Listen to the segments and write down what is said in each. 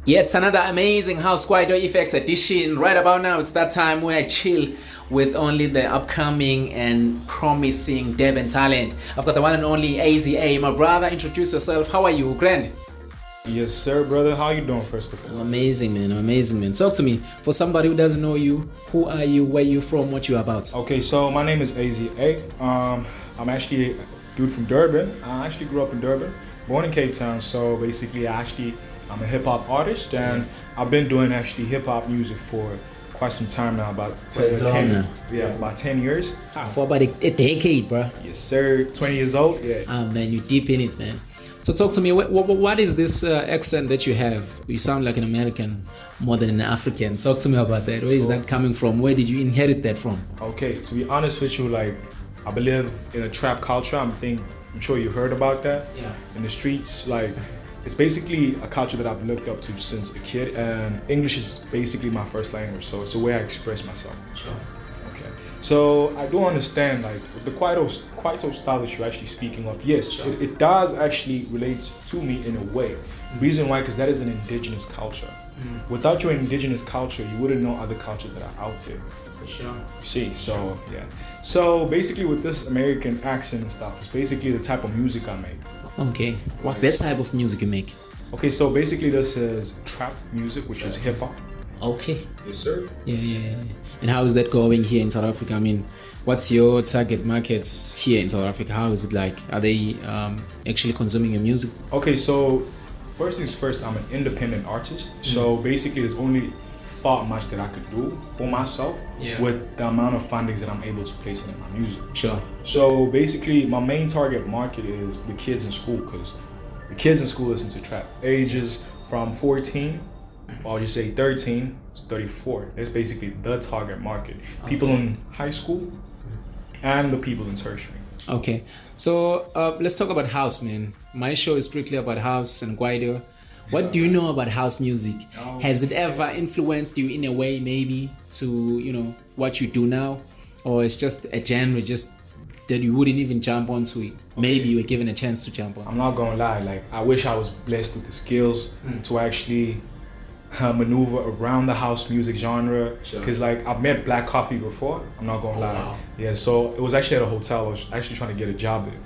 Yeah, it's another amazing House Quiet Effects edition. Right about now, it's that time where I chill with only the upcoming and promising Durban talent. I've got the one and only Ayze A. My brother, introduce yourself. How are you, Grand? Yes, sir, brother. How you doing, first of all? I'm amazing, man. I'm amazing, man. Talk to me. For somebody who doesn't know you, who are you, where you from, what you about? Okay, so my name is Ayze A. I'm actually a dude from Durban. I actually grew up in Durban, born in Cape Town. So basically, I'm a hip hop artist, and I've been doing actually hip hop music for quite some time now, about 10 for about 10 years. For about a decade, bro. Yes, sir. 20 years old. Yeah. Man, you're deep in it, man. So talk to me, what is this accent that you have? You sound like an American more than an African. Talk to me about that. Where is that coming from? Where did you inherit that from? Okay, to be honest with you, like, I believe in a trap culture. I'm sure you heard about that. Yeah. In the streets, like, it's basically a culture that I've looked up to since a kid, and English is basically my first language, so it's a way I express myself. Sure. Okay. So I do understand, like, the Kwaito style that you're actually speaking of. Yes, Sure. it does actually relate to me in a way. Reason why, because that is an indigenous culture. Without your indigenous culture, you wouldn't know other cultures that are out there. For sure. You see, so yeah. So basically, with this American accent and stuff, it's basically the type of music I make. Okay. What's that type of music you make? Okay, so basically this is trap music, which is hip hop. Okay. Yes, sir. Yeah. And how is that going here in South Africa? I mean, what's your target markets here in South Africa? How is it like? Are they actually consuming your music? Okay, so first things first, I'm an independent artist. So basically, there's only far much that I could do for myself with the amount of fundings that I'm able to place in my music. Sure. So basically, my main target market is the kids in school, because the kids in school listen to trap. Ages from 14, or you say 13 to 34. That's basically the target market. People in high school and the people in tertiary. Okay, so let's talk about house, man. My show is strictly about house and Guido. What do you know about house music? Has it ever influenced you in a way, maybe, to what you do now, or it's just a genre just that you wouldn't even jump onto it? Maybe you were given a chance to jump on. I'm not gonna lie, like, I wish I was blessed with the skills to actually maneuver around the house music genre, because like, I've met Black Coffee before. I'm not gonna lie. Wow. Yeah, so it was actually at a hotel. I was actually trying to get a job there.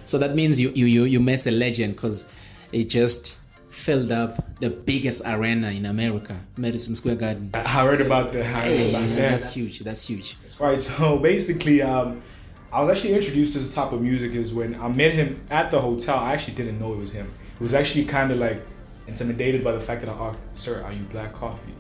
So that means you met a legend, because it just filled up the biggest arena in America, Madison Square Garden. I heard about that. That's huge. That's huge. Right. So basically, I was actually introduced to this type of music is when I met him at the hotel. I actually didn't know it was him. It was actually kind of like intimidated by the fact that I asked, "Sir, are you Black Coffee?"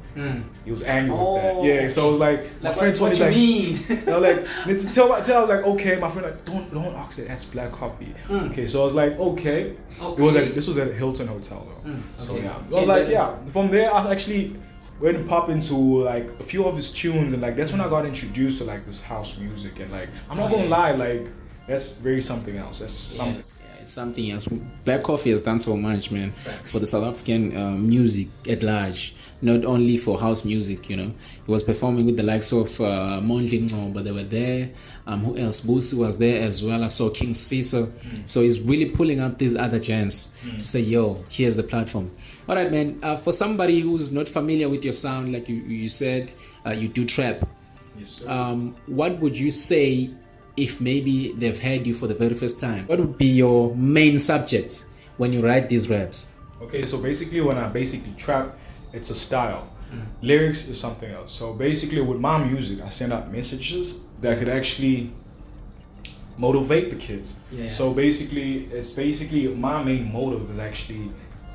He was angry with that. Yeah, so it was like my friend told me, like, I was like, to tell I was like, okay, my friend, like, don't ask that, that's Black Coffee. Okay, so I was like, okay. It was this was at a Hilton hotel though. So yeah, I was like, yeah. From there, I actually went and pop into like a few of his tunes, and like that's when I got introduced to like this house music, and like I'm not gonna lie, like that's very something else. That's something. It's something else. Black Coffee has done so much, man, for the South African music at large. Not only for house music, He was performing with the likes of Mondli Ngcobo, they were there. Who else? Busi was there as well. I saw King Sfiso. So he's really pulling out these other gents to say, yo, here's the platform. All right, man. For somebody who's not familiar with your sound, like you said, you do trap. Yes, sir. What would you say if maybe they've heard you for the very first time? What would be your main subject when you write these raps? Okay, so basically when I trap, it's a style. Lyrics is something else. So basically with my music, I send out messages that could actually motivate the kids. Yeah. So basically, my main motive is actually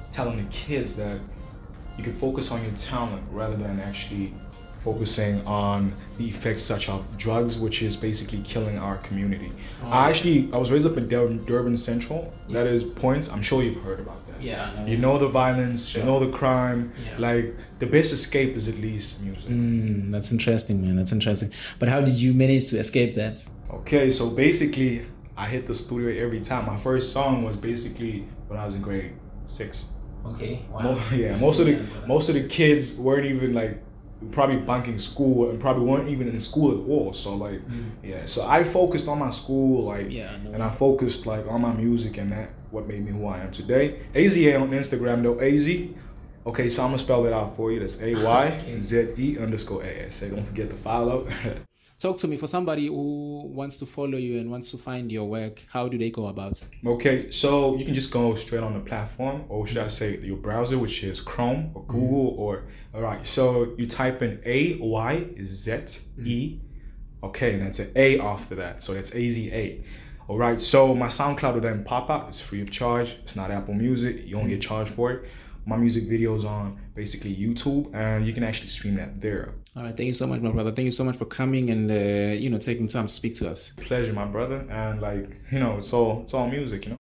telling the kids that you can focus on your talent rather than actually focusing on the effects such as drugs, which is basically killing our community. I was raised up in Durban Central. That is Points. I'm sure you've heard about that. Yeah. You know the violence, you know the crime. Yeah. Like, the best escape is at least music. That's interesting, man. That's interesting. But how did you manage to escape that? Okay, so basically, I hit the studio every time. My first song was basically when I was in grade 6. Okay. Wow. Most of the kids weren't even like probably bunking school and probably weren't even in school at all. So like, so I focused on my school, and I focused like on my music, and that what made me who I am today. Ayze A on Instagram though, Ayze Okay, so I'm gonna spell it out for you. That's AYZE_A. So don't forget to follow. Talk to me, for somebody who wants to follow you and wants to find your work, how do they go about? Okay, so you can just go straight on the platform, or should I say your browser, which is Chrome or Google, or all right. So you type in AYZE. Okay, and that's an A after that. So that's Ayze A. All right, so my SoundCloud will then pop up. It's free of charge. It's not Apple Music. You don't get charged for it. My music videos on basically YouTube, and you can actually stream that there. All right, thank you so much, my brother. Thank you so much for coming and taking time to speak to us. Pleasure, my brother, and it's all music,